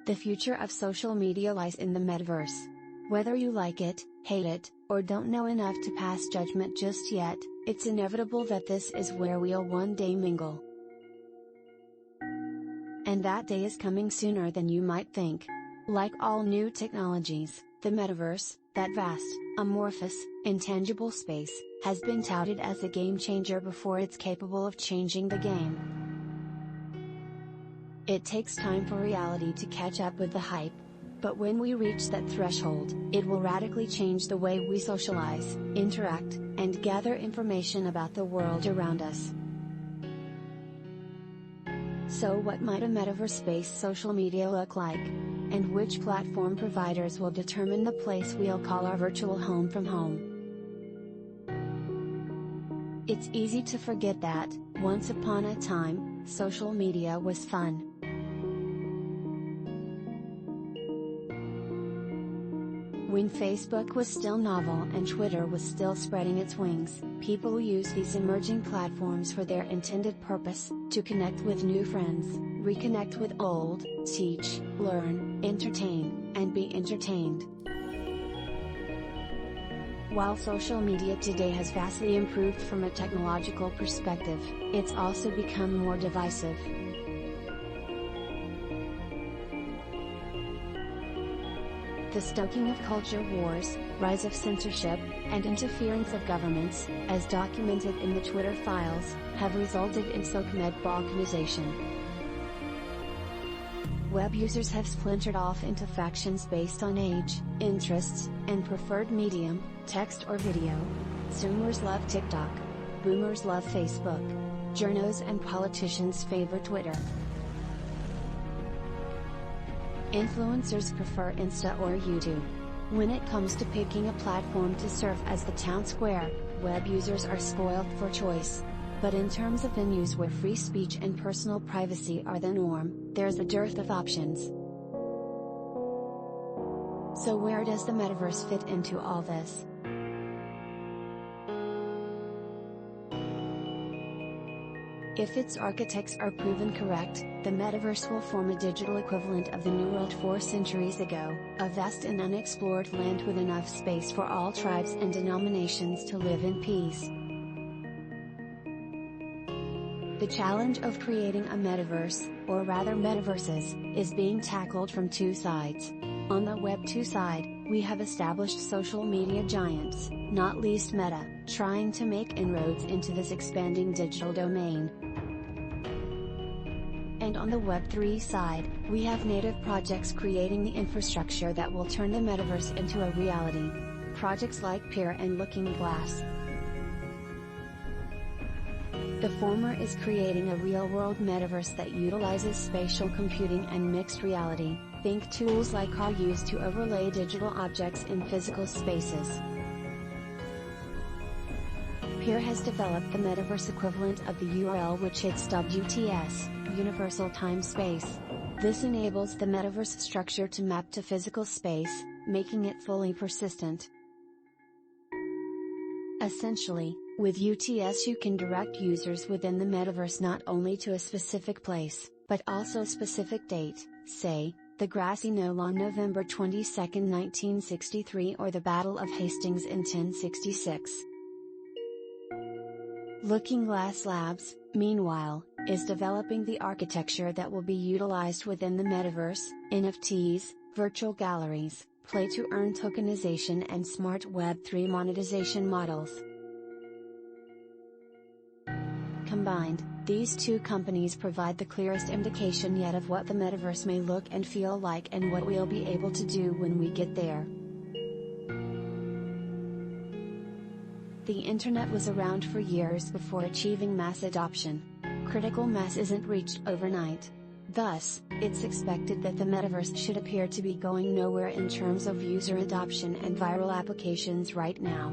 The future of social media lies in the metaverse. Whether you like it, hate it, or don't know enough to pass judgment just yet, it's inevitable that this is where we'll one day mingle. And that day is coming sooner than you might think. Like all new technologies, the metaverse, that vast, amorphous, intangible space, has been touted as a game changer before it's capable of changing the game. It takes time for reality to catch up with the hype. But when we reach that threshold, it will radically change the way we socialize, interact, and gather information about the world around us. So what might a metaverse-based social media look like? And which platform providers will determine the place we'll call our virtual home from home? It's easy to forget that, once upon a time, social media was fun. When Facebook was still novel and Twitter was still spreading its wings, people used these emerging platforms for their intended purpose, to connect with new friends, reconnect with old, teach, learn, entertain, and be entertained. While social media today has vastly improved from a technological perspective, it's also become more divisive. The stoking of culture wars, rise of censorship, and interference of governments, as documented in the Twitter files, have resulted in so-called balkanization. Web users have splintered off into factions based on age, interests, and preferred medium, text or video. Zoomers love TikTok. Boomers love Facebook. Journos and politicians favor Twitter. Influencers prefer Insta or YouTube. When it comes to picking a platform to serve as the town square, web users are spoiled for choice. But in terms of venues where free speech and personal privacy are the norm, there's a dearth of options. So where does the metaverse fit into all this? If its architects are proven correct, the metaverse will form a digital equivalent of the New World 4 centuries ago, a vast and unexplored land with enough space for all tribes and denominations to live in peace. The challenge of creating a metaverse, or rather metaverses, is being tackled from two sides. On the Web 2 side, we have established social media giants, not least Meta, trying to make inroads into this expanding digital domain. And on the Web 3 side, we have native projects creating the infrastructure that will turn the metaverse into a reality. Projects like Peer and Looking Glass. The former is creating a real-world metaverse that utilizes spatial computing and mixed reality. Think tools like are used to overlay digital objects in physical spaces. Peer has developed the metaverse equivalent of the URL, which it's dubbed UTS, Universal Time Space. This enables the metaverse structure to map to physical space, making it fully persistent. Essentially, with UTS you can direct users within the metaverse not only to a specific place, but also a specific date, say, the grassy knoll on November 22, 1963 or the Battle of Hastings in 1066. Looking Glass Labs, meanwhile, is developing the architecture that will be utilized within the metaverse, NFTs, virtual galleries, play-to-earn tokenization and smart Web3 monetization models. Combined, these two companies provide the clearest indication yet of what the metaverse may look and feel like and what we'll be able to do when we get there. The internet was around for years before achieving mass adoption. Critical mass isn't reached overnight. Thus, it's expected that the metaverse should appear to be going nowhere in terms of user adoption and viral applications right now.